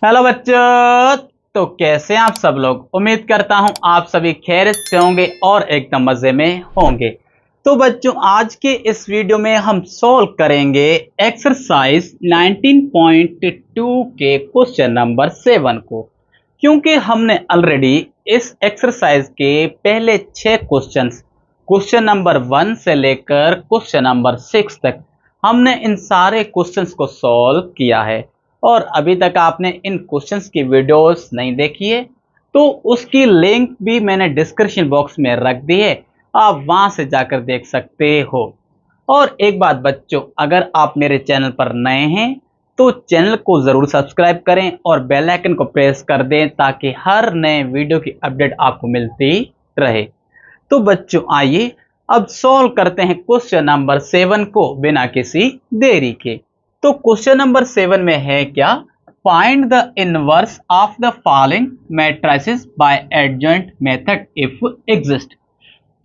Hello बच्चों। तो कैसे हैं आप सब लोग। उम्मीद करता हूं आप सभी खैरियत से होंगे और एकदम मजे में होंगे। तो बच्चों आज के इस वीडियो में हम सॉल्व करेंगे एक्सरसाइज 19.2 के क्वेश्चन नंबर 7 को। क्योंकि हमने ऑलरेडी इस एक्सरसाइज के पहले 6 क्वेश्चंस क्वेश्चन नंबर 1 से लेकर क्वेश्चन नंबर 6 तक हमने इन सारे क्वेश्चंस को सॉल्व किया है। और अभी तक आपने इन क्वेश्चंस की वीडियोस नहीं देखी है तो उसकी लिंक भी मैंने डिस्क्रिप्शन बॉक्स में रख दी है, आप वहां से जाकर देख सकते हो। और एक बात बच्चों, अगर आप मेरे चैनल पर नए हैं तो चैनल को जरूर सब्सक्राइब करें और बेल आइकन को प्रेस कर दें ताकि हर नए वीडियो की अपडेट आपको मिलती रहे। तो बच्चों आइए अब सॉल्व करते हैं क्वेश्चन नंबर 7 को बिना किसी देरी के। तो क्वेश्चन नंबर 7 में है क्या, find the inverse of the following matrices by adjoint method if exist.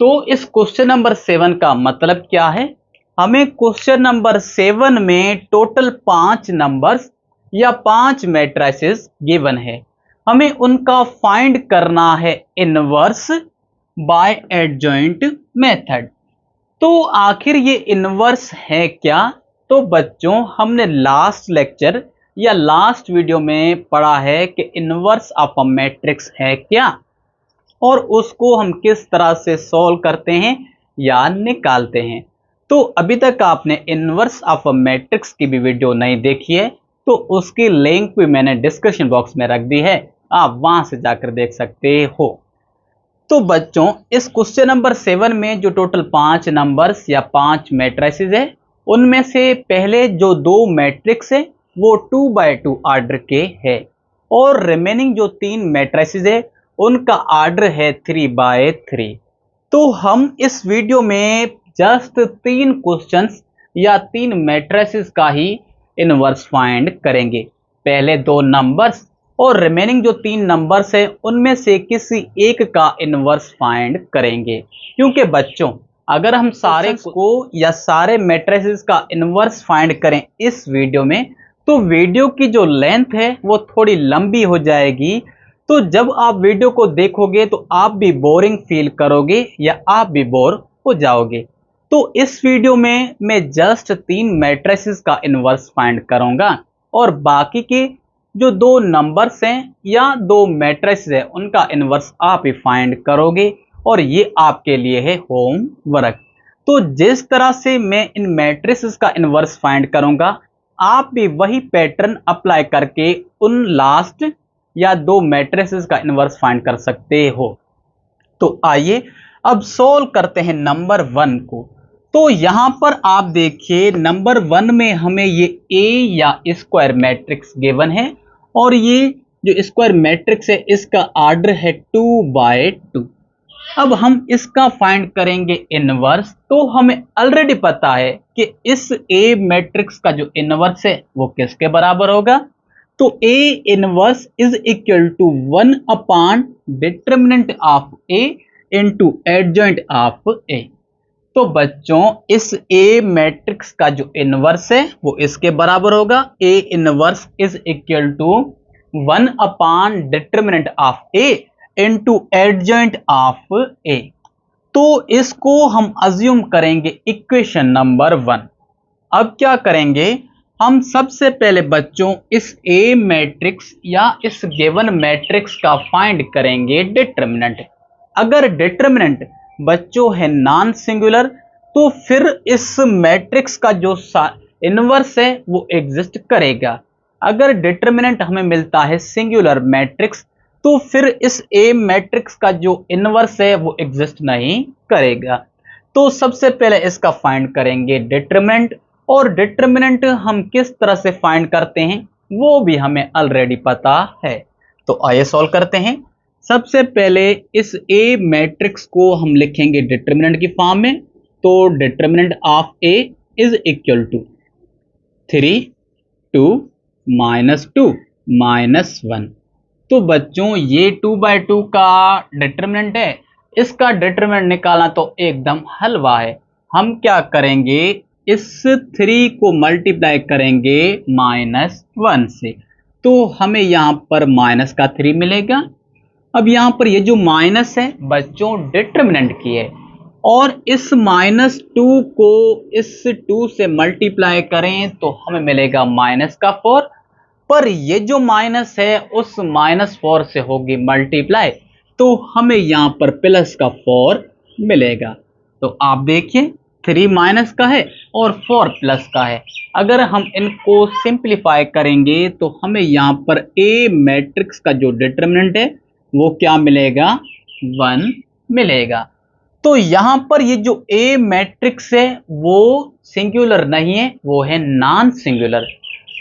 तो इस क्वेश्चन नंबर 7 का मतलब क्या है, हमें क्वेश्चन नंबर 7 में टोटल 5 नंबर्स या 5 मैट्रिसेस गिवन है, हमें उनका फाइंड करना है इनवर्स बाय एडजॉइंट मेथड। तो आखिर ये इनवर्स है क्या। तो बच्चों हमने लास्ट लेक्चर या लास्ट वीडियो में पढ़ा है कि इनवर्स ऑफ अ मैट्रिक्स है क्या और उसको हम किस तरह से सॉल्व करते हैं या निकालते हैं। तो अभी तक आपने इनवर्स ऑफ अ मैट्रिक्स की भी वीडियो नहीं देखी है तो उसकी लिंक भी मैंने डिस्क्रिप्शन बॉक्स में रख दी है, आप वहां से जाकर देख सकते हो। तो बच्चों इस क्वेश्चन नंबर 7 में जो टोटल 5 नंबर्स या 5 मैट्रिसेस है उनमें से पहले जो 2 मैट्रिक्स है वो 2 बाय 2 ऑर्डर के है और रिमेनिंग जो 3 मैट्रिसेस है उनका ऑर्डर है 3 बाय 3। तो हम इस वीडियो में जस्ट 3 क्वेश्चंस या 3 मैट्रिसेस का ही इनवर्स फाइंड करेंगे। पहले 2 नंबर्स और रिमेनिंग जो 3 नंबर्स है उनमें से किसी एक का इनवर्स फाइंड करेंगे। क्योंकि बच्चों अगर हम सारे को या सारे मैट्रिसेस का इनवर्स फाइंड करें इस वीडियो में तो वीडियो की जो लेंथ है वो थोड़ी लंबी हो जाएगी। तो जब आप वीडियो को देखोगे तो आप भी बोरिंग फील करोगे या आप भी बोर हो जाओगे। तो इस वीडियो में मैं जस्ट 3 मैट्रिसेस का इनवर्स फाइंड करूंगा और बाकी के जो 2 नंबर्स हैं या 2 मैट्रिसेस है उनका इनवर्स आप ही फाइंड करोगे और ये आपके लिए है होम वर्क। तो जिस तरह से मैं इन मैट्रिसेस का इनवर्स फाइंड करूंगा आप भी वही पैटर्न अप्लाई करके उन लास्ट या 2 मैट्रिसेस का इनवर्स फाइंड कर सकते हो। तो आइए अब सॉल्व करते हैं नंबर 1 को। तो यहां पर आप देखिए नंबर 1 में हमें ये ए या स्क्वायर मैट्रिक्स गिवन है और ये जो स्क्वायर मैट्रिक्स है इसका ऑर्डर है 2 बाय 2। अब हम इसका फाइंड करेंगे इनवर्स। तो हमें ऑलरेडी पता है कि इस ए मैट्रिक्स का जो इनवर्स है वो किसके बराबर होगा। तो A inverse is equal to 1 upon determinant of A into adjoint of A. तो बच्चों इस ए मैट्रिक्स का जो इनवर्स है वो इसके बराबर होगा, A inverse is equal to 1 upon determinant of A into adjoint of A. तो इसको हम अज्यूम करेंगे इक्वेशन नंबर 1। अब क्या करेंगे, हम सबसे पहले बच्चों इस ए मैट्रिक्स या इस गिवन मैट्रिक्स का फाइंड करेंगे डिटर्मिनेंट। अगर डिटर्मिनेंट बच्चों है नॉन सिंगुलर तो फिर इस मैट्रिक्स का जो इनवर्स है वो एग्जिस्ट करेगा। अगर डिटर्मिनेंट हमें मिलता है सिंगुलर मैट्रिक्स तो फिर इस ए मैट्रिक्स का जो इनवर्स है वो एग्जिस्ट नहीं करेगा। तो सबसे पहले इसका फाइंड करेंगे डिटर्मिनेंट और डिटर्मिनेंट हम किस तरह से फाइंड करते हैं वो भी हमें ऑलरेडी पता है। तो आइए सॉल्व करते हैं। सबसे पहले इस ए मैट्रिक्स को हम लिखेंगे डिटर्मिनेंट की फॉर्म में। तो determinant of A is equal to 3 2 -2 -1। तो बच्चों ये 2 बाय 2 का डिटर्मिनेंट है, इसका डिटर्मिनेंट निकालना तो एकदम हलवा है। हम क्या करेंगे, इस 3 को मल्टीप्लाई करेंगे -1 से तो हमें यहाँ पर माइनस का 3 मिलेगा। अब यहाँ पर ये जो माइनस है बच्चों डिटरमिनेंट की है, और इस -2 को इस 2 से मल्टीप्लाई करें तो हमें मिलेगा -4, पर ये जो माइनस है उस -4 से होगी मल्टीप्लाई, तो हमें यहाँ पर +4 मिलेगा। तो आप देखिए 3 माइनस का है और 4 प्लस का है। अगर हम इनको सिंप्लीफाई करेंगे तो हमें यहाँ पर ए मैट्रिक्स का जो डिटरमिनेंट है वो क्या मिलेगा, 1 मिलेगा। तो यहाँ पर ये जो ए मैट्रिक्स है वो सिंगुलर नहीं है, वो है नॉन सिंगुलर।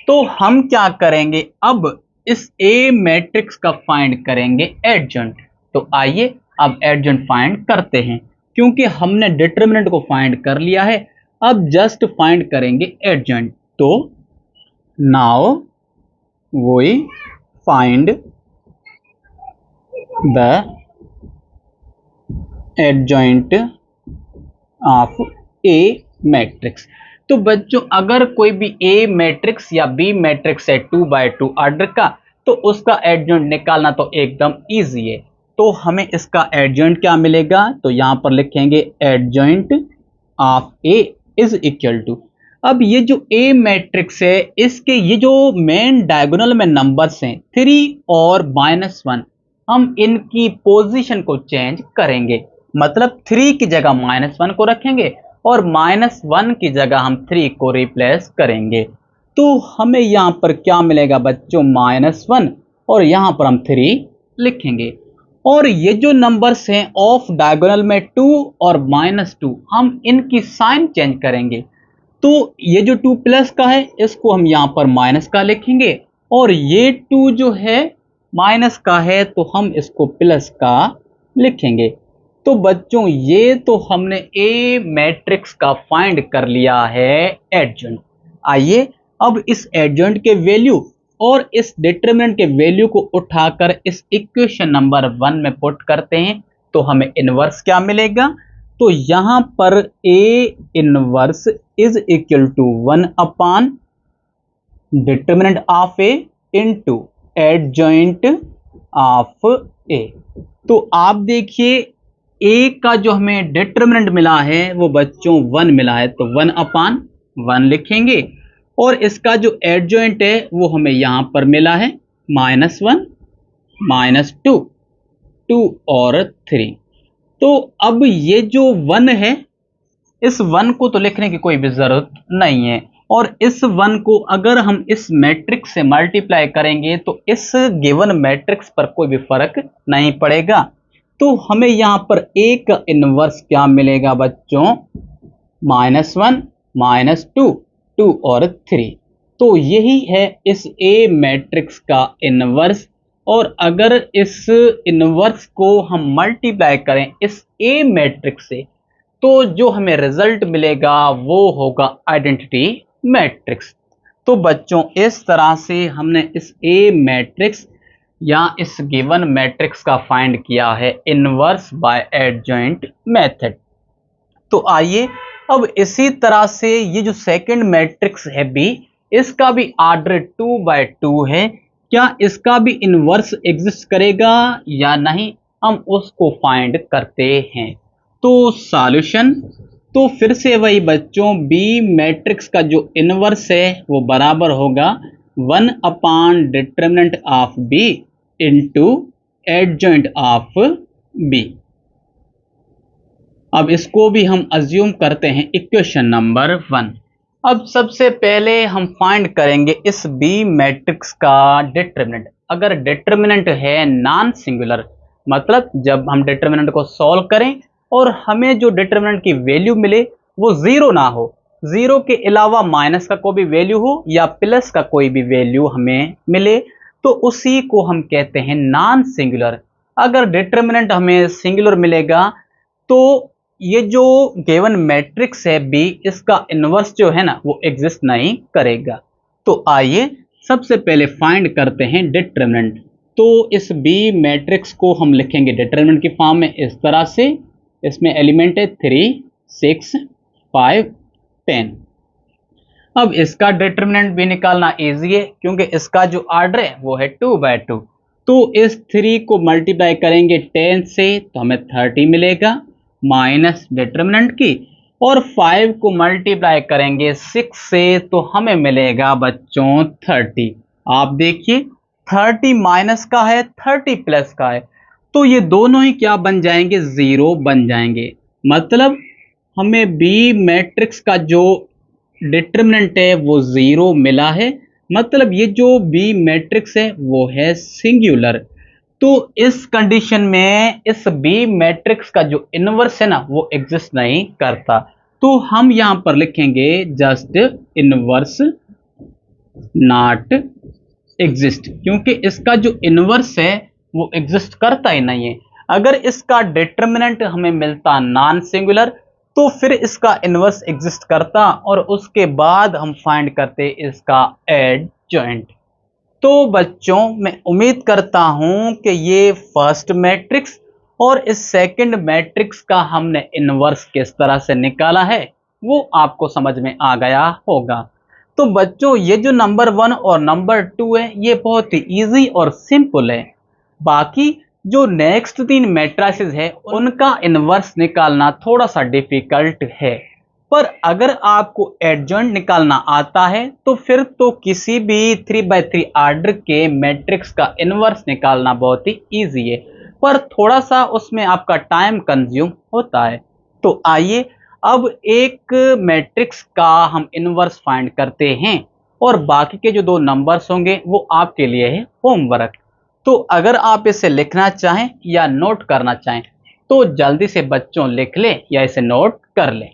तो हम क्या करेंगे, अब इस ए मैट्रिक्स का फाइंड करेंगे एडजॉइंट। तो आइए अब एडजॉइंट फाइंड करते हैं, क्योंकि हमने डिटरमिनेंट को फाइंड कर लिया है, अब जस्ट फाइंड करेंगे एडजॉइंट। तो now we find the adjoint of A matrix. तो बच्चों अगर कोई भी ए मैट्रिक्स या बी मैट्रिक्स है 2x2 ऑर्डर का, तो उसका एडजॉइंट निकालना तो एकदम इजी है। तो हमें इसका एडजॉइंट क्या मिलेगा, तो यहां पर लिखेंगे adjoint of A is equal to, अब ये जो ए मैट्रिक्स है इसके ये जो मेन डायगोनल में नंबर्स हैं 3 और -1, हम इनकी पोजीशन को चेंज करेंगे। मतलब 3 की जगह -1 को रखेंगे और -1 की जगह हम 3 को रिप्लेस करेंगे। तो हमें यहाँ पर क्या मिलेगा बच्चों, -1, और यहाँ पर हम 3 लिखेंगे। और ये जो नंबर्स हैं ऑफ डायगोनल में 2 और -2, हम इनकी साइन चेंज करेंगे। तो ये जो 2 प्लस का है इसको हम यहाँ पर माइनस का लिखेंगे, और ये 2 जो है माइनस का है तो हम इसको प्लस का लिखेंगे। तो बच्चों ये तो हमने ए मैट्रिक्स का फाइंड कर लिया है एडजॉइंट। आइए अब इस एडजॉइंट के वैल्यू और इस डिटरमिनेंट के वैल्यू को उठाकर इस इक्वेशन नंबर 1 में पुट करते हैं, तो हमें इनवर्स क्या मिलेगा। तो यहां पर A inverse is equal to 1 upon determinant of A into adjoint of A. तो आप देखिए ए का जो हमें डिटरमिनेंट मिला है वो बच्चों 1 मिला है, तो 1 अपान 1 लिखेंगे, और इसका जो एडजॉइंट है वो हमें यहां पर मिला है -1 -2 2 और 3। तो अब ये जो 1 है इस 1 को तो लिखने की कोई भी जरूरत नहीं है, और इस 1 को अगर हम इस मैट्रिक्स से मल्टीप्लाई करेंगे तो इस गिवन मैट्रिक्स पर कोई भी फर्क नहीं पड़ेगा। तो हमें यहां पर ए का इनवर्स क्या मिलेगा बच्चों, -1 -2 2 और 3। तो यही है इस ए मैट्रिक्स का इनवर्स, और अगर इस इनवर्स को हम मल्टीप्लाई करें इस ए मैट्रिक्स से तो जो हमें रिजल्ट मिलेगा वो होगा आइडेंटिटी मैट्रिक्स। तो बच्चों इस तरह से हमने इस ए मैट्रिक्स या इस गिवन मैट्रिक्स का फाइंड किया है इनवर्स बाय एडजॉइंट मेथड। तो आइए अब इसी तरह से ये जो सेकंड मैट्रिक्स है बी, इसका भी ऑर्डर 2x2 है, क्या इसका भी इनवर्स एग्जिस्ट करेगा या नहीं, हम उसको फाइंड करते हैं। तो सॉल्यूशन, तो फिर से वही बच्चों बी मैट्रिक्स का जो इनवर्स है वो बराबर होगा 1 upon determinant of B into adjoint of B. अब इसको भी हम अज्यूम करते हैं इक्वेशन नंबर 1। अब सबसे पहले हम फाइंड करेंगे इस बी मैट्रिक्स का डिटरमिनेंट। अगर डिटरमिनेंट है नॉन सिंगुलर, मतलब जब हम डिटरमिनेंट को सॉल्व करें और हमें जो डिटरमिनेंट की वैल्यू मिले वो जीरो ना हो, जीरो के अलावा माइनस का कोई भी वैल्यू हो या प्लस का कोई भी वैल्यू हमें मिले, तो उसी को हम कहते हैं नॉन सिंगुलर। अगर डिटरमिनेंट हमें सिंगुलर मिलेगा तो ये जो गिवन मैट्रिक्स है बी, इसका इनवर्स जो है ना वो एग्जिस्ट नहीं करेगा। तो आइए सबसे पहले फाइंड करते हैं डिटरमिनेंट। तो इस बी मैट्रिक्स को हम लिखेंगे डिटरमिनेंट की फॉर्म में इस तरह से, इसमें एलिमेंट है 3 6 5 10। अब इसका डिटरमिनेंट भी निकालना इजी है क्योंकि इसका जो आर्डर है वो है 2/2। तो इस 3 को मल्टीप्लाई करेंगे 10 से तो हमें 30 मिलेगा माइनस डिटरमिनेंट की, और 5 को मल्टीप्लाई करेंगे 6 से तो हमें मिलेगा बच्चों 30। आप देखिए 30 माइनस का है 30 प्लस का है, तो ये दोनों ही क्या बन जाएंगे, 0 बन जाएंगे। मतलब हमें बी मैट्रिक्स का जो डिटरमिनेंट है वो 0 मिला है। मतलब ये जो बी मैट्रिक्स है वो है सिंगुलर। तो इस कंडीशन में इस बी मैट्रिक्स का जो इनवर्स है ना वो एग्जिस्ट नहीं करता। तो हम यहां पर लिखेंगे जस्ट इनवर्स नॉट एग्जिस्ट, क्योंकि इसका जो इनवर्स है वो एग्जिस्ट करता ही नहीं है। अगर इसका डिटरमिनेंट हमें मिलता नॉन सिंगुलर तो फिर इसका इनवर्स एग्जिस्ट करता और उसके बाद हम फाइंड करते इसका एडजॉइंट। तो बच्चों मैं उम्मीद करता हूं कि ये फर्स्ट मैट्रिक्स और इस सेकंड मैट्रिक्स का हमने इनवर्स किस तरह से निकाला है वो आपको समझ में आ गया होगा। तो बच्चों ये जो नंबर 1 और नंबर 2 है ये बहुत ही इजी और सिंपल है। बाकी जो नेक्स्ट 3 मैट्रिसेस है उनका इनवर्स निकालना थोड़ा सा डिफिकल्ट है, पर अगर आपको एडजॉइंट निकालना आता है तो फिर तो किसी भी 3/3 आर्डर के मैट्रिक्स का इनवर्स निकालना बहुत ही इजी है, पर थोड़ा सा उसमें आपका टाइम कंज्यूम होता है। तो आइए अब एक मैट्रिक्स का हम इनवर्स फाइंड करते हैं और बाकी के जो 2 नंबर्स होंगे वो आपके लिए है होमवर्क। तो अगर आप इसे लिखना चाहें या नोट करना चाहें तो जल्दी से बच्चों लिख लें या इसे नोट कर लें।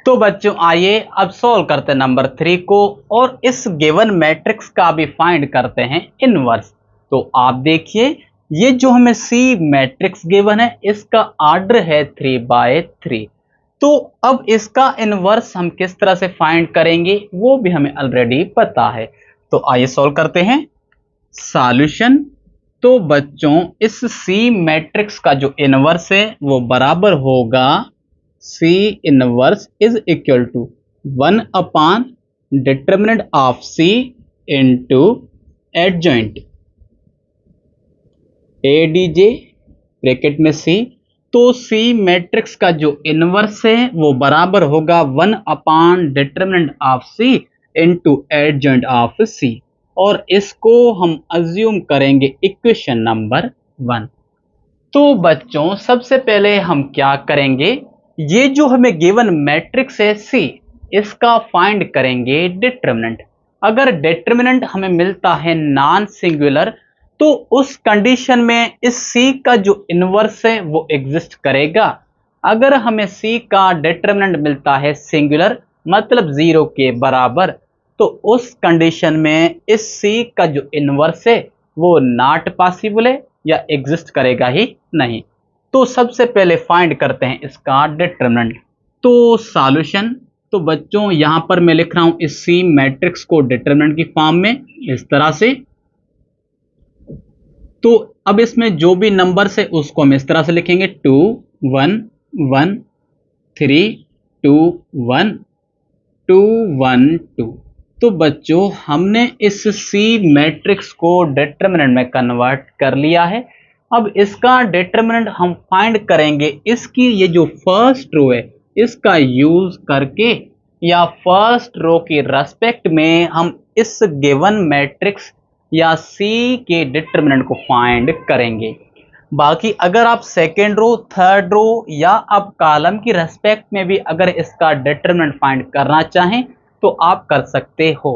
तो बच्चों आइए अब सॉल्व करते हैं नंबर 3 को और इस गिवन मैट्रिक्स का भी फाइंड करते हैं इनवर्स। तो आप देखिए ये जो हमें सी मैट्रिक्स गिवन है इसका आर्डर है 3/3। तो अब इसका इनवर्स हम किस तरह से फाइंड करेंगे वो भी हमें ऑलरेडी पता है। तो आइए सॉल्व करते हैं सॉल्यूशन। तो बच्चों इस सी मैट्रिक्स का जो इनवर्स है वो बराबर होगा C inverse is equal to 1 upon determinant of C into adjoint ADJ bracket में सी। तो सी मैट्रिक्स का जो इनवर्स है वो बराबर होगा 1 upon determinant of C into adjoint of C, और इसको हम अज्यूम करेंगे इक्वेशन नंबर 1। तो बच्चों सबसे पहले हम क्या करेंगे, ये जो हमें गिवन मैट्रिक्स है सी इसका फाइंड करेंगे डिटरमिनेंट। अगर डिटरमिनेंट हमें मिलता है नॉन सिंगुलर तो उस कंडीशन में इस सी का जो इनवर्स है वो एग्जिस्ट करेगा। अगर हमें सी का डिटरमिनेंट मिलता है सिंगुलर मतलब 0 के बराबर तो उस कंडीशन में इस सी का जो इनवर्स है वो नॉट पॉसिबल है या एग्जिस्ट करेगा ही नहीं। तो सबसे पहले फाइंड करते हैं इसका डिटरमिनेंट। तो सॉल्यूशन, तो बच्चों यहां पर मैं लिख रहा हूं इस सी मैट्रिक्स को डिटरमिनेंट की फॉर्म में इस तरह से। तो अब इसमें जो भी नंबर्स है उसको हम इस तरह से लिखेंगे 2 1 1 3 2 1 2 1 2। तो बच्चों हमने इस सी मैट्रिक्स को डिटरमिनेंट में कन्वर्ट कर लिया है। अब इसका डिटरमिनेंट हम फाइंड करेंगे इसकी ये जो फर्स्ट रो है इसका यूज करके, या फर्स्ट रो की रेस्पेक्ट में हम इस गिवन मैट्रिक्स या सी के डिटरमिनेंट को फाइंड करेंगे। बाकी अगर आप सेकेंड रो थर्ड रो या आप कॉलम की रेस्पेक्ट में भी अगर इसका डिटरमिनेंट फाइंड करना चाहें तो आप कर सकते हो,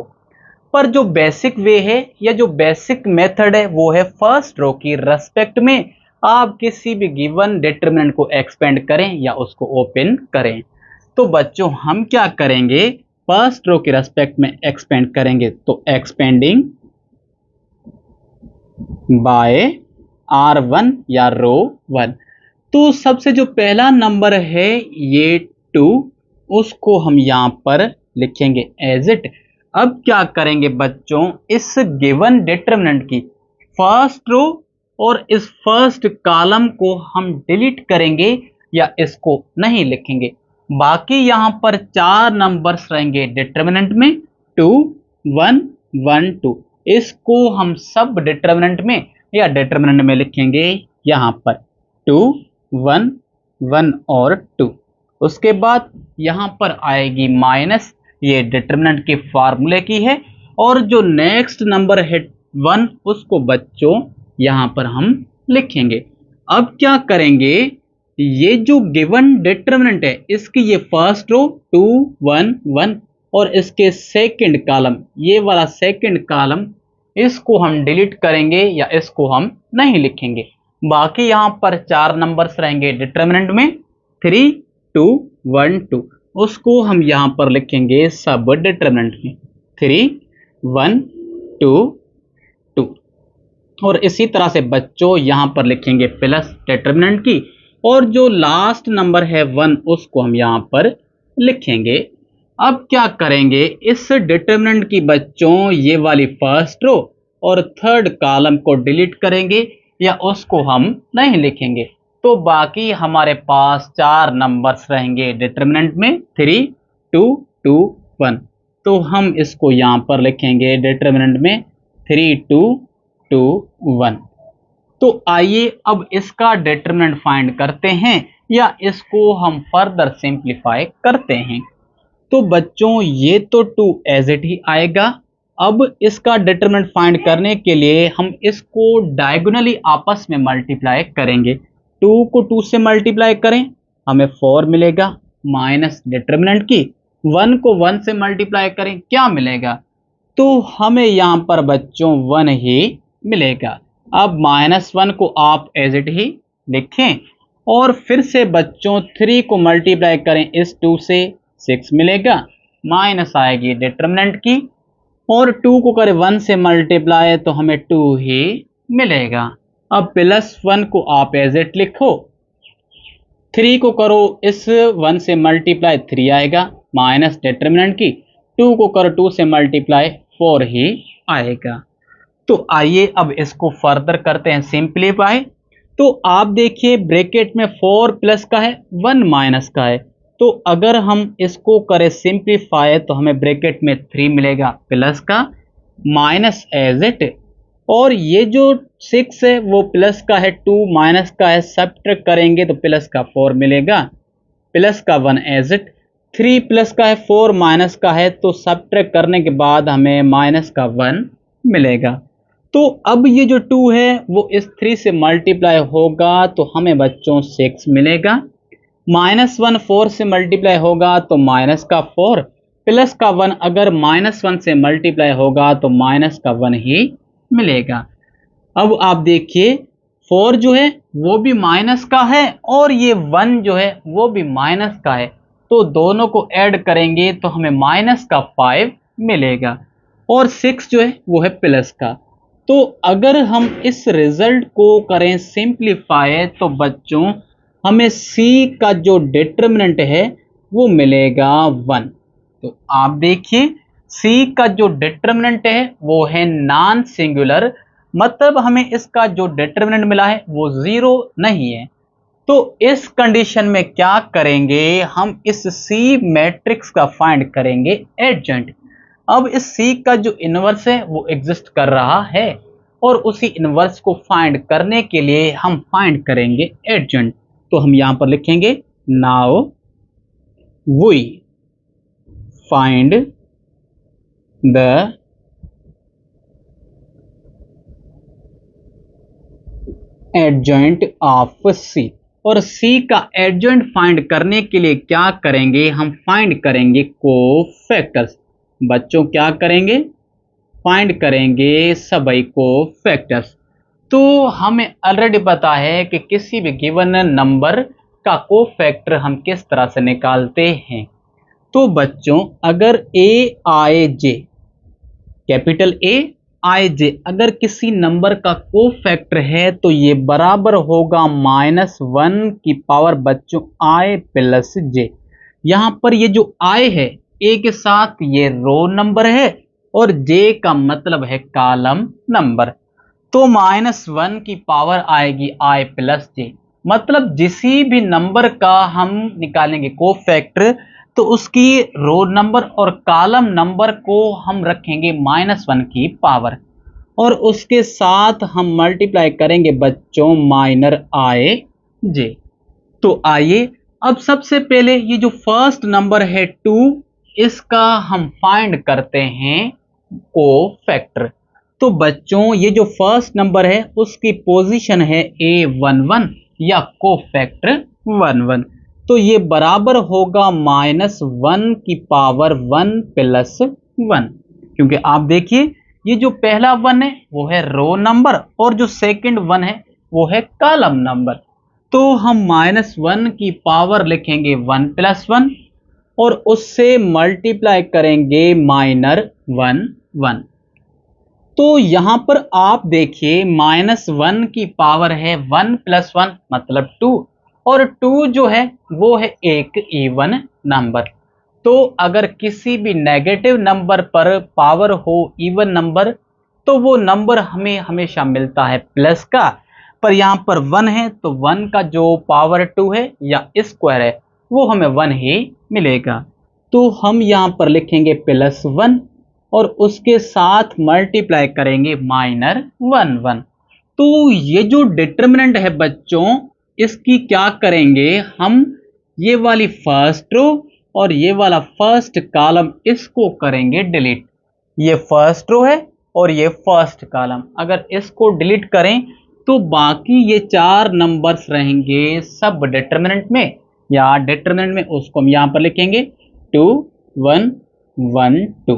पर जो बेसिक वे है या जो बेसिक मेथड है वो है फर्स्ट रो की रेस्पेक्ट में आप किसी भी गिवन डिटरमिनेंट को एक्सपेंड करें या उसको ओपन करें। तो बच्चों हम क्या करेंगे, फर्स्ट रो की रेस्पेक्ट में एक्सपेंड करेंगे, तो एक्सपेंडिंग बाय R1 या रो 1। तो सबसे जो पहला नंबर है ये 2, उसको हम यहां पर लिखेंगे एज इट। अब क्या करेंगे बच्चों, इस गिवन डिटरमिनेंट की फर्स्ट रो और इस फर्स्ट कॉलम को हम डिलीट करेंगे या इसको नहीं लिखेंगे। बाकी यहां पर 4 नंबर्स रहेंगे डिटर्मिनेंट में, 2 1 1 2। इसको हम सब डिटर्मिनेंट में या डिटर्मिनेंट में लिखेंगे यहां पर 2 1 1 और 2। उसके बाद यहां पर आएगी माइनस, ये डिटर्मिनेंट के फार्मूले की है। और जो नेक्स्ट नंबर है 1, उसको बच्चों यहां पर हम लिखेंगे। अब क्या करेंगे, ये जो गिवन डिटर्मिनेंट है इसकी ये फर्स्ट रो 2 1 1 और इसके सेकंड कॉलम, ये वाला सेकंड कॉलम, इसको हम डिलीट करेंगे या इसको हम नहीं लिखेंगे। बाकी यहां पर 4 नंबर्स रहेंगे डिटर्मिनेंट में, 3 2 1 2। उसको हम यहां पर लिखेंगे सब डिटर्मिनेंट में, 3 1 2 2। और इसी तरह से बच्चों यहां पर लिखेंगे प्लस डिटर्मिनेंट की, और जो लास्ट नंबर है 1, उसको हम यहां पर लिखेंगे। अब क्या करेंगे, इस डिटर्मिनेंट की बच्चों ये वाली फर्स्ट रो और थर्ड कॉलम को डिलीट करेंगे या उसको हम नहीं लिखेंगे। तो बाकी हमारे पास 4 नंबर्स रहेंगे डिटर्मिनेंट में, 3 2 2 1। तो हम इसको यहां पर लिखेंगे डिटर्मिनेंट में 3 2 2 1। तो आइए अब इसका डिटरमिनेंट फाइंड करते हैं या इसको हम फर्दर सिंप्लीफाई करते हैं। तो बच्चों ये तो 2 एज इट ही आएगा। अब इसका डिटरमिनेंट फाइंड करने के लिए हम इसको डायगोनली आपस में मल्टीप्लाई करेंगे। 2 को 2 से मल्टीप्लाई करें, हमें 4 मिलेगा, माइनस डिटरमिनेंट की 1 को 1 से मल्टीप्लाई करें, क्या मिलेगा, तो हमें यहां पर बच्चों 1 ही मिलेगा। अब -1 को आप एज इट ही लिखें और फिर से बच्चों 3 को मल्टीप्लाई करें इस 2 से, 6 मिलेगा, माइनस आएगी डिटरमिनेंट की, और 2 को करें 1 से मल्टीप्लाई तो हमें 2 ही मिलेगा। अब +1 को आप एज इट लिखो, 3 को करो इस 1 से मल्टीप्लाई 3 आएगा, माइनस डिटरमिनेंट की, 2 को करो 2 से मल्टीप्लाई 4 ही आएगा। तो आइए अब इसको फर्दर करते हैं सिंप्लीफाई। तो आप देखिए ब्रैकेट में 4 प्लस का है, 1 माइनस का है। तो अगर हम इसको करें सिंप्लीफाई तो हमें ब्रैकेट में 3 मिलेगा प्लस का, माइनस एज इट, और ये जो 6 है वो प्लस का है, 2 माइनस का है, सब्ट्रैक्ट करेंगे तो प्लस का 4 मिलेगा, प्लस का 1 एज इट, 3 प्लस का है, 4 माइनस का है, तो सब्ट्रैक्ट करने के बाद हमें माइनस का 1 मिलेगा। तो अब ये जो 2 है वो इस 3 से मल्टीप्लाई होगा तो हमें बच्चों 6 मिलेगा, -1 4 से मल्टीप्लाई होगा तो माइनस का 4, प्लस का 1 अगर -1 से मल्टीप्लाई होगा तो माइनस का 1 ही मिलेगा। अब आप देखिए 4 जो है वो भी माइनस का है और ये 1 जो है वो भी माइनस का है, तो दोनों को ऐड करेंगे तो हमें माइनस का 5 मिलेगा, और 6 जो है वो है प्लस का। तो अगर हम इस रिजल्ट को करें सिंप्लीफाई तो बच्चों हमें C का जो डिटरमिनेंट है वो मिलेगा 1। तो आप देखिए C का जो डिटरमिनेंट है वो है नॉन सिंगुलर, मतलब हमें इसका जो डिटरमिनेंट मिला है वो 0 नहीं है। तो इस कंडीशन में क्या करेंगे, हम इस C मैट्रिक्स का फाइंड करेंगे एडजेंट। अब इस C का जो इनवर्स है वो एग्जिस्ट कर रहा है और उसी इनवर्स को फाइंड करने के लिए हम फाइंड करेंगे एडजेंट। तो हम यहां पर लिखेंगे now we find the adjoint of C। और C का एडजेंट फाइंड करने के लिए क्या करेंगे, हम फाइंड करेंगे कोफैक्टर्स। बच्चों क्या करेंगे, फाइंड करेंगे सभी कोफैक्टर्स। तो हमें ऑलरेडी पता है कि किसी भी गिवन नंबर का कोफैक्टर हम किस तरह से निकालते हैं। तो बच्चों अगर Aij, कैपिटल Aij अगर किसी नंबर का कोफैक्टर है तो ये बराबर होगा -1 की पावर बच्चों i प्लस j। यहां पर ये जो i है A के साथ ये रो नंबर है और J का मतलब है कॉलम नंबर। तो -1 की पावर आएगी i प्लस j। मतलब जिसी भी नंबर का हम निकालेंगे कोफैक्टर, तो उसकी रो नंबर और कॉलम नंबर को हम रखेंगे -1 की पावर, और उसके साथ हम मल्टीप्लाई करेंगे बच्चों माइनर आई जे। तो आइए अब सबसे पहले ये जो फर्स्ट नंबर है 2, इसका हम फाइंड करते हैं कोफैक्टर। तो बच्चों ये जो फर्स्ट नंबर है उसकी पोजीशन है A11 या कोफैक्टर 11। तो ये बराबर होगा -1 की पावर 1 प्लस 1, क्योंकि आप देखिए ये जो पहला 1 है वो है रो नंबर और जो सेकंड 1 है वो है कॉलम नंबर। तो हम -1 की पावर लिखेंगे 1 प्लस 1 और उससे मल्टीप्लाई करेंगे -1 1। तो यहां पर आप देखिए -1 की पावर है 1 प्लस 1 मतलब 2, और 2 जो है वो है एक इवन नंबर। तो अगर किसी भी नेगेटिव नंबर पर पावर हो इवन नंबर, तो वो नंबर हमें हमेशा मिलता है प्लस का, पर यहाँ पर 1 है तो 1 का जो पावर 2 है या स्क्वायर है वो हमें 1 ही मिलेगा। तो हम यहाँ पर लिखेंगे +1 और उसके साथ मल्टीप्लाई करेंगे -1 तो ये जो डिटर्मिनेंट है बच्चों, इसकी क्या करेंगे हम, ये वाली फर्स्ट रो और ये वाला फर्स्ट कॉलम इसको करेंगे डिलीट। ये फर्स्ट रो है और ये फर्स्ट कॉलम, अगर इसको डिलीट करें तो बाकी ये 4 नंबर्स रहेंगे सब डिटर्मिनेंट में, या डिटर्मिनेंट में उसको हम यहां पर लिखेंगे 2 1 1 2।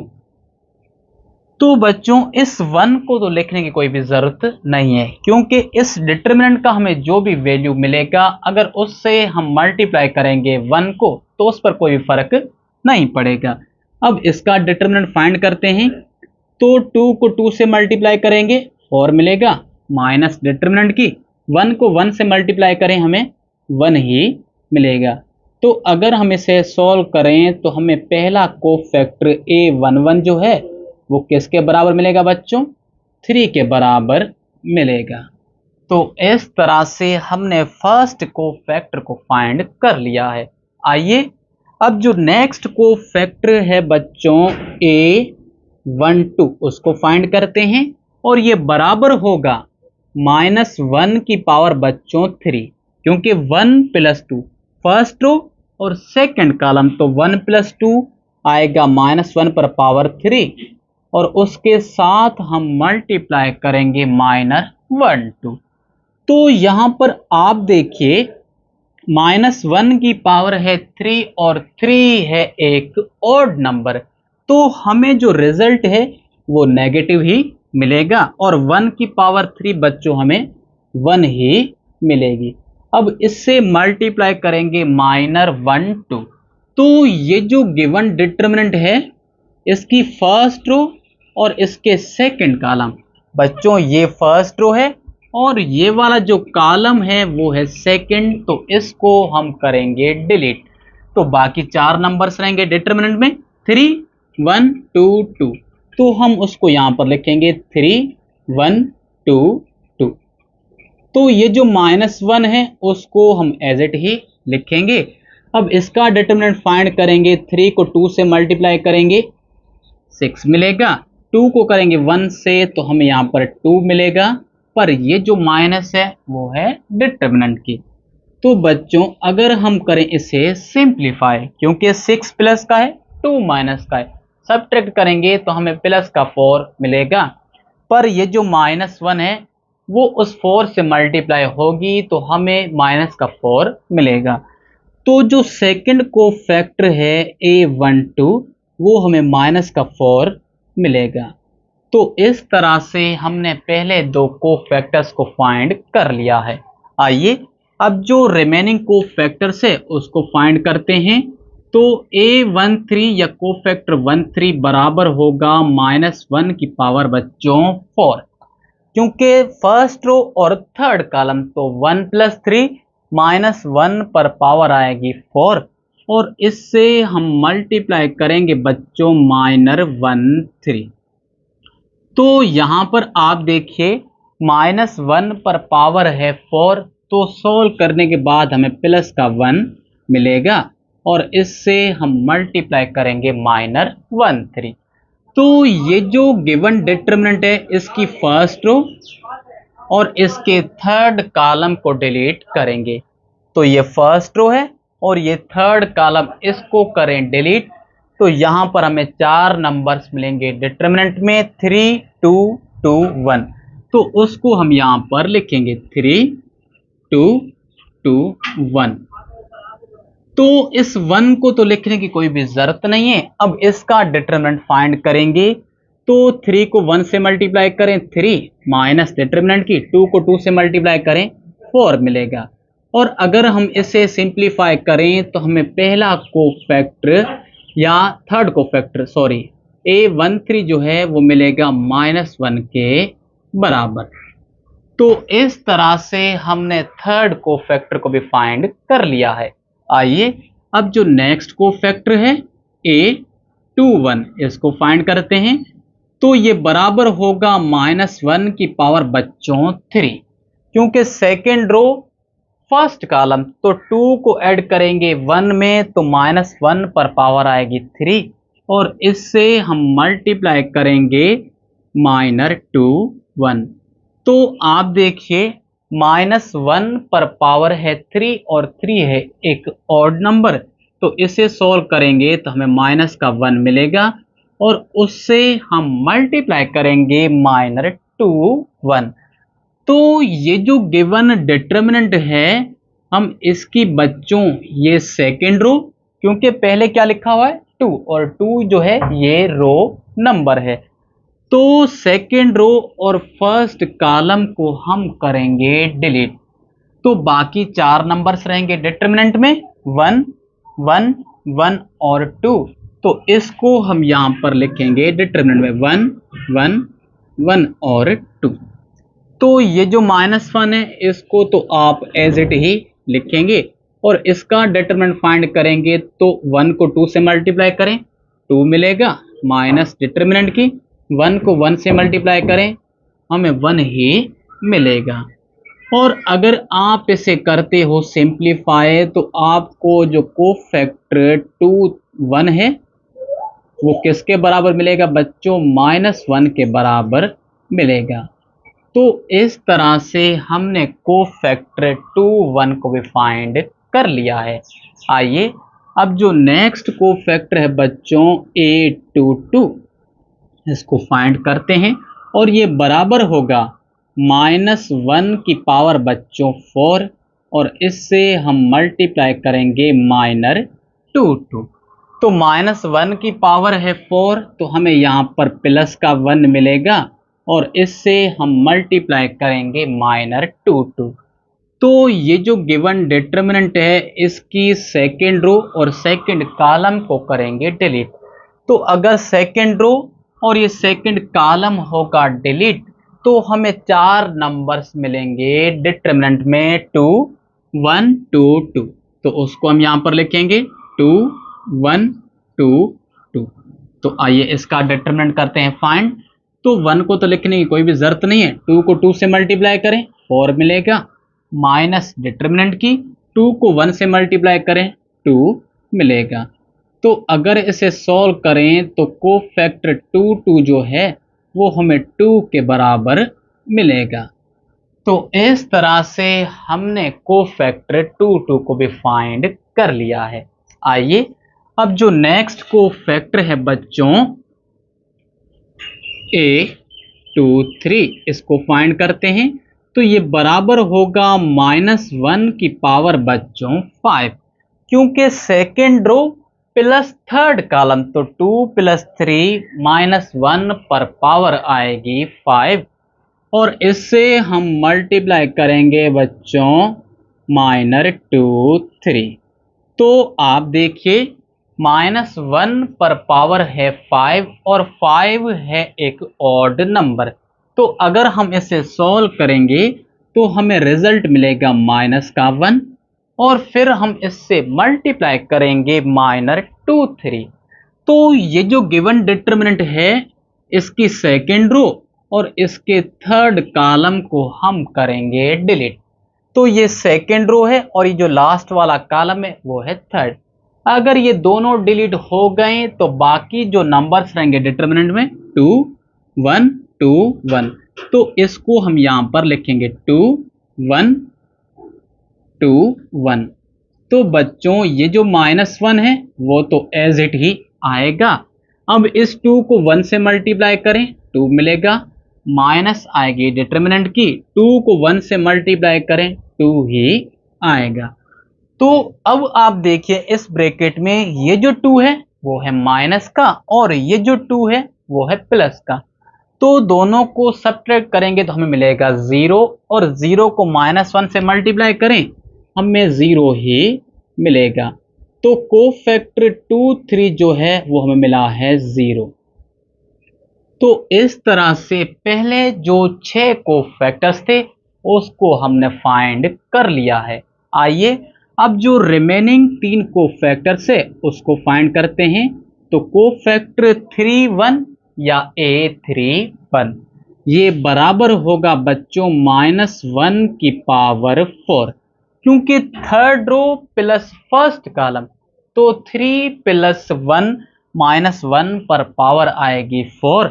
तो बच्चों इस 1 को तो लिखने की कोई भी जरूरत नहीं है, क्योंकि इस डिटर्मिनेंट का हमें जो भी वैल्यू मिलेगा अगर उससे हम मल्टीप्लाई करेंगे 1 को तो उस पर कोई भी फर्क नहीं पड़ेगा। अब इसका डिटर्मिनेंट फाइंड करते हैं। तो 2 को 2 से मल्टीप्लाई करेंगे 4 मिलेगा, माइनस डिटर्मिनेंट की 1 को 1 से मल्टीप्लाई करें हमें 1 ही मिलेगा। तो अगर हम इसे सॉल्व करें तो हमें पहला कोफैक्टर A11 जो है वो किसके बराबर मिलेगा बच्चों, 3 के बराबर मिलेगा। तो इस तरह से हमने फर्स्ट कोफैक्टर को फाइंड कर लिया है। आइए अब जो नेक्स्ट कोफैक्टर है बच्चों A12 उसको फाइंड करते हैं, और ये बराबर होगा -1 की पावर बच्चों 3, क्योंकि 1 प्लस 2 फर्स्ट रो और सेकंड कॉलम, तो 1 प्लस 2 आएगा -1 पर पावर 3 और उसके साथ हम मल्टीप्लाई करेंगे -1 2। तो यहां पर आप देखिए -1 की पावर है 3 और 3 है एक ऑड नंबर, तो हमें जो रिजल्ट है वो नेगेटिव ही मिलेगा और 1 की पावर 3 बच्चों हमें 1 ही मिलेगी। अब इससे मल्टीप्लाई करेंगे -1 2। तो ये जो गिवन डिटर्मिनेंट है इसकी फर्स्ट रो और इसके सेकंड कॉलम, बच्चों ये फर्स्ट रो है और ये वाला जो कॉलम है वो है सेकंड, तो इसको हम करेंगे डिलीट। तो बाकी 4 नंबर्स रहेंगे डिटर्मिनेंट में 3 1 2 2, तो हम उसको यहां पर लिखेंगे 3 1 2 2। तो ये जो -1 है उसको हम एज इट ही लिखेंगे। अब इसका डिटर्मिनेंट फाइंड करेंगे, 3 को 2 से मल्टीप्लाई करेंगे 6 मिलेगा, 2 को करेंगे 1 से तो हमें यहाँ पर 2 मिलेगा, पर ये जो माइनस है वो है डिटर्मिनेंट की। तो बच्चों अगर हम करें इसे सिंप्लीफाई, क्योंकि 6 प्लस का है 2 माइनस का है, सब्ट्रैक्ट करेंगे तो हमें प्लस का 4 मिलेगा, पर ये जो -1 है वो उस 4 से मल्टीप्लाई होगी तो हमें माइनस का 4 मिलेगा। तो जो सेकंड कोफैक्टर है A12 वो हमें माइनस का 4 मिलेगा। तो इस तरह से हमने पहले 2 कोफैक्टर्स को फाइंड कर लिया है। आइए अब जो रिमेनिंग कोफैक्टर्स है उसको फाइंड करते हैं। तो A13 या कोफैक्टर 13 बराबर होगा -1 की पावर बच्चों 4, क्योंकि फर्स्ट रो और थर्ड कॉलम, तो 1 प्लस 3 -1 पर पावर आएगी 4 और इससे हम मल्टीप्लाई करेंगे बच्चों -1 3। तो यहां पर आप देखिए -1 पर पावर है 4 तो सॉल्व करने के बाद हमें प्लस का 1 मिलेगा और इससे हम मल्टीप्लाई करेंगे -13। तो ये जो गिवन डिटरमिनेंट है इसकी फर्स्ट रो और इसके थर्ड कॉलम को डिलीट करेंगे। तो ये फर्स्ट रो है और ये थर्ड कॉलम, इसको करें डिलीट। तो यहाँ पर हमें 4 नंबर्स मिलेंगे डिटरमिनेंट में, 3, 2, 2, 1। तो उसको हम यहाँ पर लिखेंगे 3, 2, 2, 1। तो इस 1 को तो लिखने की कोई भी जरूरत नहीं है। अब इसका डिटरमिनेंट फाइंड करेंगे। तो 3 को 1 से मल्टीप्लाई करें 3 माइनस डिटरमिनेंट की 2 को 2 से मल्टीप्लाई करें 4 मिलेगा। और अगर हम इसे सिंप्लीफाई करें तो हमें पहला कोफैक्टर या थर्ड कोफैक्टर सॉरी A13 जो है वो मिलेगा -1 के बराबर। तो इस तरह से हमने थर्ड कोफैक्टर को भी फाइंड कर लिया है। आइए अब जो नेक्स्ट कोफैक्टर है A21 इसको फाइंड करते हैं। तो ये बराबर होगा -1 की पावर बच्चों 3, क्योंकि सेकेंड रो फर्स्ट कॉलम, तो 2 को ऐड करेंगे 1 में तो -1 पर पावर आएगी 3 और इससे हम मल्टीप्लाई करेंगे -21। तो आप देखिए -1 पर पावर है 3 और 3 है एक ऑड नंबर, तो इसे सॉल्व करेंगे तो हमें माइनस का 1 मिलेगा और उससे हम मल्टीप्लाई करेंगे -21। तो ये जो गिवन डिटरमिनेंट है हम इसकी बच्चों ये सेकेंड रो, क्योंकि पहले क्या लिखा हुआ है 2 और 2 जो है ये रो नंबर है, तो सेकेंड रो और फर्स्ट कॉलम को हम करेंगे डिलीट। तो बाकी 4 नंबर्स रहेंगे डिटरमिनेंट में 1, 1, 1 और 2। तो इसको हम यहां पर लिखेंगे डिटरमिनेंट में 1, 1, 1 और 2। तो ये जो -1 है इसको तो आप एज इट ही लिखेंगे और इसका डिटरमिनेंट फाइंड करेंगे तो 1 को 2 से मल्टीप्लाई करें 2 मिलेगा, माइनस डिटरमिनेंट की 1 को 1 से मल्टीप्लाई करें हमें 1 ही मिलेगा। और अगर आप इसे करते हो सिंप्लीफाई तो आपको जो कोफैक्टर 2, 1 है वो किसके बराबर मिलेगा बच्चों, -1 के बराबर मिलेगा। तो इस तरह से हमने कोफैक्टर 2, 1 को भी फाइंड कर लिया है। आइए अब जो नेक्स्ट कोफैक्टर है बच्चों A22 इसको फाइंड करते हैं और ये बराबर होगा -1 की पावर बच्चों 4 और इससे हम मल्टीप्लाई करेंगे -22। तो -1 की पावर है 4 तो हमें यहाँ पर प्लस का 1 मिलेगा और इससे हम मल्टीप्लाई करेंगे -22। तो ये जो गिवन डिटरमिनेंट है इसकी सेकेंड रो और सेकेंड कॉलम को करेंगे डिलीट। तो अगर सेकेंड रो और ये सेकेंड कॉलम होगा डिलीट तो हमें 4 नंबर्स मिलेंगे डिटरमिनेंट में 2, 1, 2, 2। तो उसको हम यहाँ पर लिखेंगे 2, 1, 2, 2। तो आइए इसका डिटरमिनेंट करते हैं फाइंड। तो 1 को तो लिखने की कोई भी जरूरत नहीं है, 2 को 2 से मल्टीप्लाई करें 4 मिलेगा, माइनस डिटरमिनेंट की 2 को 1 से मल्टीप्लाई करें 2 मिलेगा। तो अगर इसे सॉल्व करें तो कोफैक्टर 2, 2 जो है वो हमें 2 के बराबर मिलेगा। तो इस तरह से हमने कोफैक्टर 2, 2 को भी फाइंड कर लिया है। आइए अब जो नेक्स्ट कोफैक्टर है बच्चों A23 इसको फाइंड करते हैं। तो ये बराबर होगा -1 की पावर बच्चों 5, क्योंकि second row plus third column, तो 2 + 3 -1 पर पावर आएगी 5 और इससे हम मल्टीप्लाई करेंगे बच्चों -23। तो आप देखिए -1 पर पावर है 5 और 5 है एक ऑड नंबर। तो अगर हम इसे सॉल्व करेंगे तो हमें रिजल्ट मिलेगा -1 और फिर हम इससे मल्टीप्लाई करेंगे -23। तो ये जो गिवन डिटरमिनेंट है इसकी सेकेंड रो और इसके थर्ड कॉलम को हम करेंगे डिलीट। तो ये सेकेंड रो है और ये जो लास्ट वाला कॉलम है वो है थर्ड। अगर ये दोनों डिलीट हो गए तो बाकी जो नंबर्स रहेंगे डिटरमिनेंट में 2 1 2 1, तो इसको हम यहां पर लिखेंगे 2 1 2 1। तो बच्चों ये जो -1 है वो तो एज इट ही आएगा। अब इस 2 को 1 से मल्टीप्लाई करें 2 मिलेगा, माइनस आएगी डिटरमिनेंट की, 2 को 1 से मल्टीप्लाई करें 2 ही आएगा। तो अब आप देखिए इस ब्रैकेट में ये जो 2 है वो है माइनस का और ये जो 2 है वो है प्लस का। तो दोनों को सब्ट्रैक्ट करेंगे तो हमें मिलेगा 0 और 0 को -1 से मल्टीप्लाई करें हमें 0 ही मिलेगा। तो कोफैक्टर 2 3 जो है वो हमें मिला है 0। तो इस तरह से पहले जो 6 कोफैक्टर्स थे उसको हमने फाइंड कर लिया है। आइए अब जो रिमेनिंग 3 कोफैक्टर्स है उसको फाइंड करते हैं। तो कोफैक्टर 3 1 या A3 1 ये बराबर होगा बच्चों -1 की पावर 4, क्योंकि third row plus first column, तो 3 + 1 -1 पर पावर आएगी 4,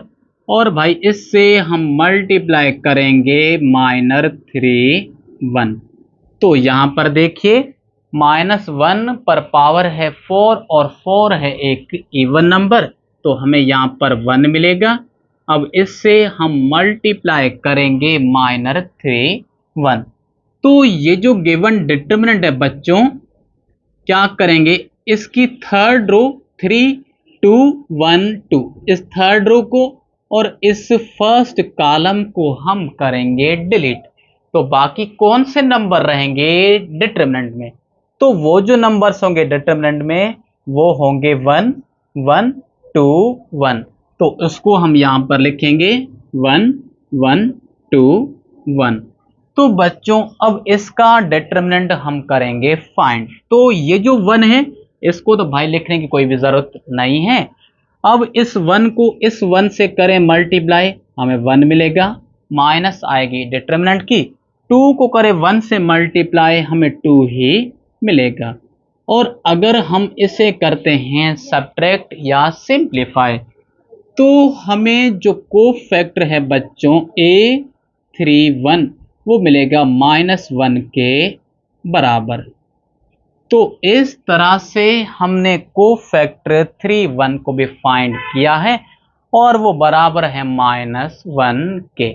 और भाई इससे हम मल्टीप्लाई करेंगे -3 1। तो यहां पर देखिए -1 पर पावर है 4 और 4 है एक इवन नंबर, तो हमें यहां पर 1 मिलेगा। अब इससे हम मल्टीप्लाई करेंगे -3 1। तो ये जो गिवन डिटरमिनेंट है बच्चों, क्या करेंगे इसकी थर्ड रो 3 2 1 2, इस थर्ड रो को और इस फर्स्ट कॉलम को हम करेंगे डिलीट। तो बाकी कौन से नंबर रहेंगे डिटरमिनेंट में? तो वो जो नंबर्स होंगे डिटरमिनेंट में वो होंगे 1 1 2 1। तो उसको हम यहां पर लिखेंगे 1 1 2 1। तो बच्चों अब इसका डिटरमिनेंट हम करेंगे फाइंड। तो ये जो 1 है इसको तो भाई लिखने की कोई भी जरूरत नहीं है। अब इस 1 को इस 1 से करें मल्टीप्लाई, हमें 1 मिलेगा, माइनस आएगी डिटरमिनेंट की, 2 को करें 1 से मल्टीप्लाई हमें 2 ही मिलेगा। और अगर हम इसे करते हैं सब्ट्रैक्ट या सिंप्लीफाई, तो हमें जो कोफैक्टर है बच्चों A3 1 वो मिलेगा -1 के बराबर। तो इस तरह से हमने कोफैक्टर 3 1 को भी फाइंड किया है और वो बराबर है -1 के।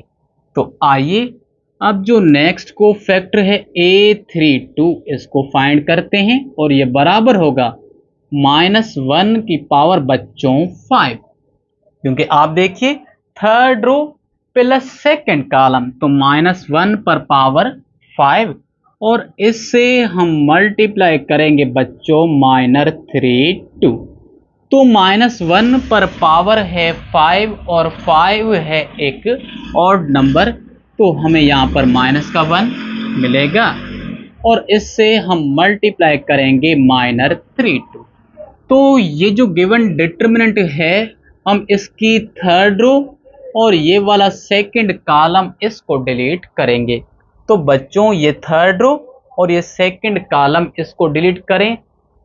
तो आइए अब जो नेक्स्ट कोफैक्टर है A3 2 इसको फाइंड करते हैं और ये बराबर होगा -1 की पावर बच्चों 5, क्योंकि आप देखिए third row plus second column, तो -1 पर पावर 5, और इससे हम मल्टीप्लाई करेंगे बच्चों -3 2। तो -1 पर पावर है 5 और 5 है एक ऑड नंबर, तो हमें यहां पर -1 मिलेगा और इससे हम मल्टीप्लाई करेंगे -3 2। तो ये जो गिवन डिटरमिनेंट है हम इसकी थर्ड रो और ये वाला सेकंड कॉलम इसको डिलीट करेंगे। तो बच्चों ये थर्ड रो और ये सेकंड कॉलम इसको डिलीट करें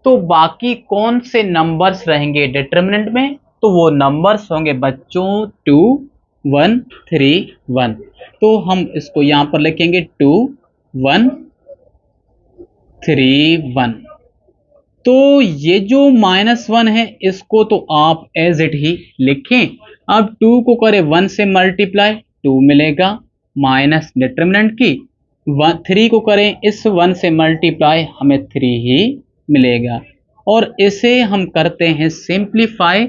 तो बाकी कौन से नंबर्स रहेंगे डिटरमिनेंट में? तो वो नंबर्स होंगे बच्चों 2 1 3 1। तो हम इसको यहां पर लिखेंगे 2 1 3 1। तो ये जो -1 है इसको तो आप एज इट ही लिखें। अब 2 को करें 1 से मल्टीप्लाई 2 मिलेगा, माइनस डिटरमिनेंट की, 3 को करें इस 1 से मल्टीप्लाई हमें 3 ही मिलेगा, और इसे हम करते हैं सिंप्लीफाई।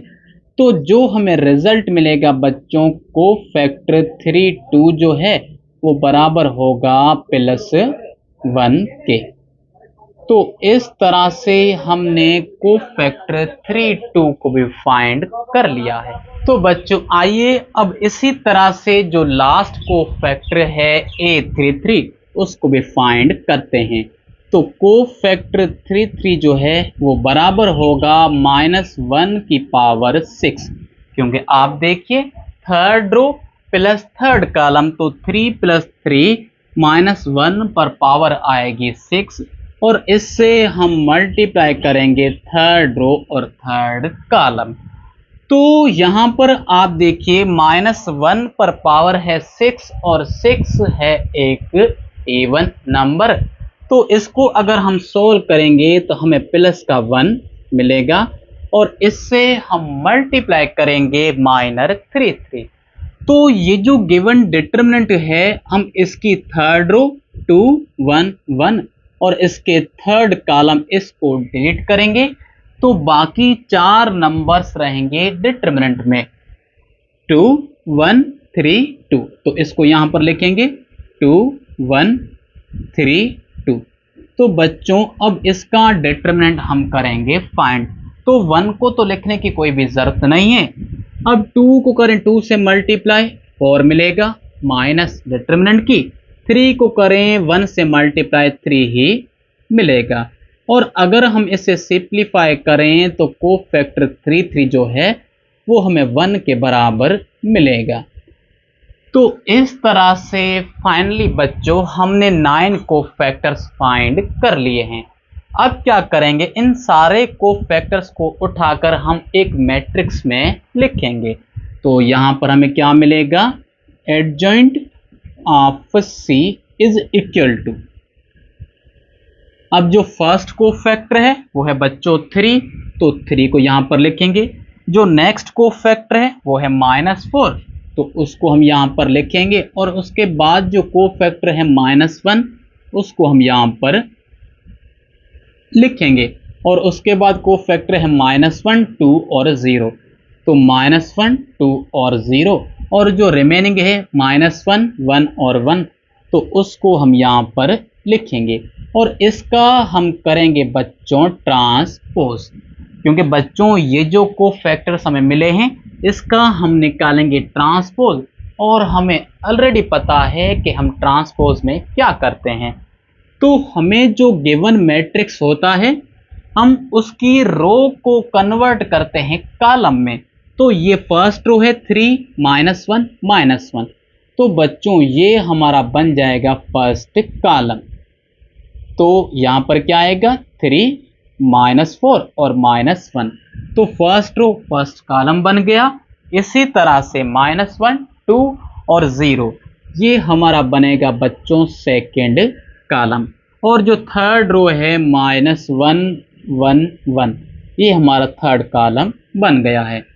तो जो हमें रिजल्ट मिलेगा बच्चों कोफैक्टर 3 2 जो है वो बराबर होगा +1 के। तो इस तरह से हमने कोफैक्टर 3 2 को भी फाइंड कर लिया है। तो बच्चों आइए अब इसी तरह से जो लास्ट कोफैक्टर है A33 उसको भी फाइंड करते हैं। तो कोफैक्टर 3 3 जो है वो बराबर होगा -1 की पावर 6, क्योंकि आप देखिए third row plus third column, तो 3 + 3 -1 पर पावर आएगी 6 और इससे हम मल्टीप्लाई करेंगे थर्ड रो और थर्ड कॉलम। तो यहाँ पर आप देखिए -1 पर पावर है 6 और 6 है एक इवन नंबर। तो इसको अगर हम सोल्व करेंगे तो हमें प्लस का 1 मिलेगा और इससे हम मल्टीप्लाई करेंगे -3। तो ये जो गिवन डिटरमिनेंट है हम इसकी थर्ड रो 2 1 1 और इसके थर्ड कॉलम इसको डिलीट करेंगे तो बाकी 4 नंबर्स रहेंगे डिटरमिनेंट में 2 1 3 2। तो इसको यहां पर लिखेंगे 2 1 3 2। तो बच्चों अब इसका डिटरमिनेंट हम करेंगे फाइंड। तो 1 को तो लिखने की कोई भी जरूरत नहीं है। अब 2 को करें 2 से मल्टीप्लाई 4 मिलेगा माइनस डिटरमिनेंट की, 3 को करें 1 से मल्टीप्लाई 3 ही मिलेगा। और अगर हम इसे सिंप्लीफाई करें तो कोफैक्टर 3 जो है वो हमें 1 के बराबर मिलेगा। तो इस तरह से फाइनली बच्चों हमने 9 कोफैक्टर्स फाइंड कर लिए हैं। अब क्या करेंगे, इन सारे कोफैक्टर्स को उठाकर हम एक मैट्रिक्स में लिखेंगे। तो यहां पर हमें क्या मिलेगा, adjoint of C is equal to, अब जो फर्स्ट कोफैक्टर है वो है बच्चों 3, तो 3 को यहां पर लिखेंगे। जो नेक्स्ट कोफैक्टर है वो है -4, तो उसको हम यहां पर लिखेंगे। और उसके बाद जो कोफैक्टर है -1 उसको हम यहां पर लिखेंगे। और उसके बाद कोफैक्टर है -1 2 और 0, तो -1 2 और 0। और जो रिमेनिंग है -1 1 और 1, तो उसको हम यहां पर लिखेंगे। और इसका हम करेंगे बच्चों ट्रांसपोज, क्योंकि बच्चों ये जो कोफैक्टर्स हमें मिले हैं इसका हम निकालेंगे ट्रांसपोज। और हमें ऑलरेडी पता है कि हम ट्रांसपोज में क्या करते हैं। तो हमें जो गिवन मैट्रिक्स होता है हम उसकी रो को कन्वर्ट करते हैं कॉलम में। तो ये फर्स्ट रो है 3 -1 -1, तो बच्चों ये हमारा बन जाएगा फर्स्ट कॉलम। तो यहां पर क्या आएगा 3 -4 और -1, तो फर्स्ट रो फर्स्ट कॉलम बन गया। इसी तरह से -1 2 और 0 ये हमारा बनेगा बच्चों सेकंड कॉलम। और जो थर्ड रो है -1 1 1 ये हमारा थर्ड कॉलम बन गया है।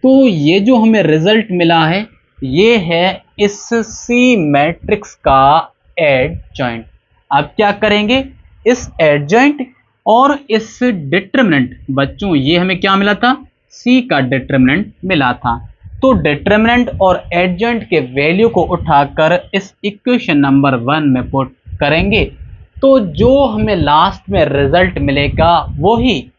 तो ये जो हमें रिजल्ट मिला है ये है इस सी मैट्रिक्स का एडजॉइंट। अब क्या करेंगे, इस एडजॉइंट और इस डिटरमिनेंट, बच्चों ये हमें क्या मिला था, सी का डिटरमिनेंट मिला था। तो डिटरमिनेंट और एडजॉइंट के वैल्यू को उठाकर इस इक्वेशन नंबर 1 में पुट करेंगे तो जो हमें लास्ट में रिजल्ट मिलेगा वही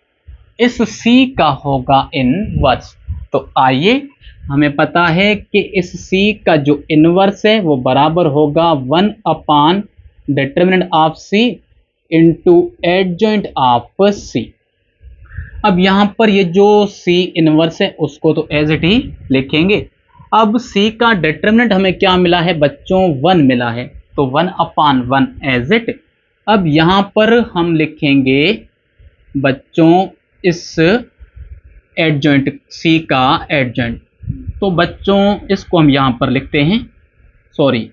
इस सी का होगा इनवर्स। तो आइए, हमें पता है कि इस सी का जो इनवर्स है वो बराबर होगा 1 upon determinant of C into adjoint of C. अब यहां पर ये जो सी इनवर्स है उसको तो एज इट ही लिखेंगे। अब सी का डिटरमिनेंट हमें क्या मिला है बच्चों, 1 मिला है, तो 1 अपान 1 एज इट। अब यहां पर हम लिखेंगे बच्चों इस एडजॉइंट सी का एडजॉइंट। तो बच्चों इसको हम यहां पर लिखते हैं, सॉरी,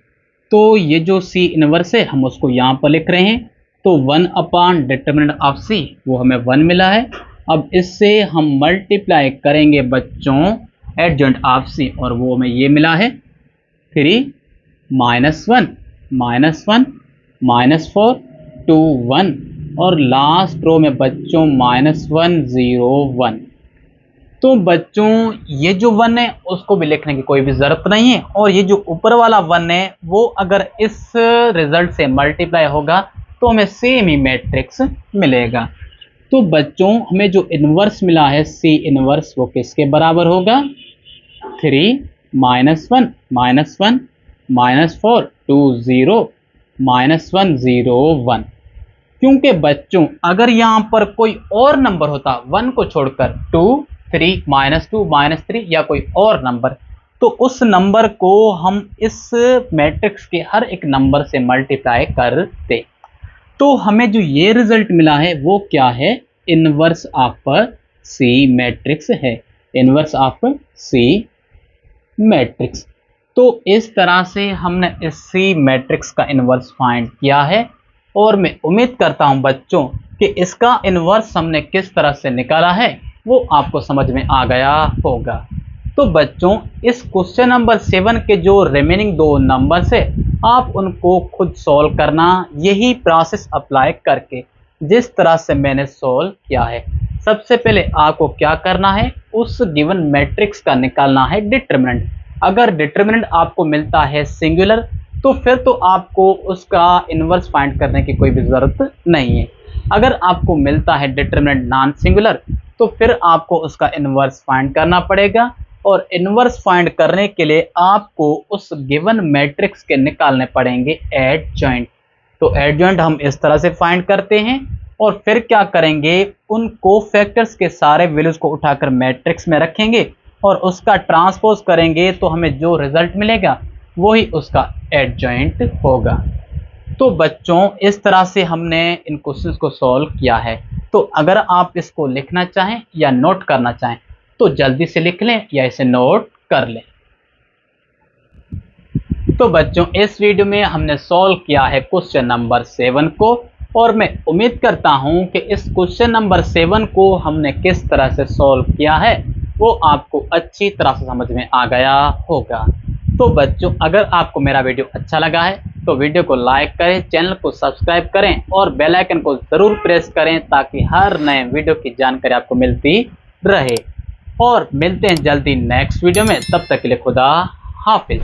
तो ये जो सी इनवर्स है हम उसको यहां पर लिख रहे हैं। तो 1 अपान डिटरमिनेंट ऑफ सी वो हमें 1 मिला है। अब इससे हम मल्टीप्लाई करेंगे बच्चों एडजॉइंट ऑफ सी और वो हमें ये मिला है 3 -1 -4 2 1 और लास्ट रो में बच्चों -1 0 1। तो बच्चों ये जो 1 है उसको भी लिखने की कोई भी जरूरत नहीं है। और ये जो ऊपर वाला 1 है वो अगर इस रिजल्ट से मल्टीप्लाई होगा तो हमें सेम ही मैट्रिक्स मिलेगा। तो बच्चों हमें जो इनवर्स मिला है सी इनवर्स वो किसके बराबर होगा, 3 -1 -4 2 0 -1 0 1। क्योंकि बच्चों अगर यहां पर कोई और नंबर होता 1 को छोड़कर 2 3 -2 -3 या कोई और नंबर तो उस नंबर को हम इस मैट्रिक्स के हर एक नंबर से मल्टीप्लाई कर दें। तो हमें जो ये रिजल्ट मिला है वो क्या है, इनवर्स ऑफ सी मैट्रिक्स है, इनवर्स ऑफ सी मैट्रिक्स। तो इस तरह से हमने इस सी मैट्रिक्स का इनवर्स फाइंड किया है और मैं उम्मीद करता हूं बच्चों कि इसका इनवर्स हमने किस तरह से निकाला है वो आपको समझ में आ गया होगा। तो बच्चों इस क्वेश्चन नंबर 7 के जो रिमेनिंग दो नंबर्स है आप उनको खुद सॉल्व करना, यही प्रोसेस अप्लाई करके जिस तरह से मैंने सॉल्व किया है। सबसे पहले आपको क्या करना है, उस गिवन मैट्रिक्स का निकालना है डिटरमिनेंट। अगर डिटरमिनेंट आपको मिलता है सिंगुलर तो फिर तो आपको उसका इन्वर्स फाइंड करने की कोई भी ज़रूरत नहीं है। अगर आपको मिलता है डिटरमिनेंट नॉन सिंगुलर तो फिर आपको उसका इन्वर्स फाइंड करना पड़ेगा, और इन्वर्स फाइंड करने के लिए आपको उस गिवन मैट्रिक्स के निकालने पड़ेंगे एडजॉइंट। तो एडजॉइंट हम इस तरह से फाइंड करते हैं और फिर क्या करेंगे, उन कोफैक्टर्स के सारे वैल्यूज को उठाकर मैट्रिक्स में रखेंगे और उसका ट्रांसपोज करेंगे तो हमें जो रिजल्ट मिलेगा वही उसका एडजॉइंट होगा। तो बच्चों इस तरह से हमने इन क्वेश्चंस को सॉल्व किया है। तो अगर आप इसको लिखना चाहें या नोट करना चाहें तो जल्दी से लिख लें या इसे नोट कर लें। तो बच्चों इस वीडियो में हमने सॉल्व किया है क्वेश्चन नंबर 7 को, और मैं उम्मीद करता हूं कि इस क्वेश्चन नंबर 7 को हमने किस तरह से सॉल्व किया है वो आपको अच्छी तरह से समझ में आ गया होगा। तो बच्चों अगर आपको मेरा वीडियो अच्छा लगा है तो वीडियो को लाइक करें, चैनल को सब्सक्राइब करें और बेल आइकन को ज़रूर प्रेस करें ताकि हर नए वीडियो की जानकारी आपको मिलती रहे। और मिलते हैं जल्दी नेक्स्ट वीडियो में, तब तक के लिए खुदा हाफिज।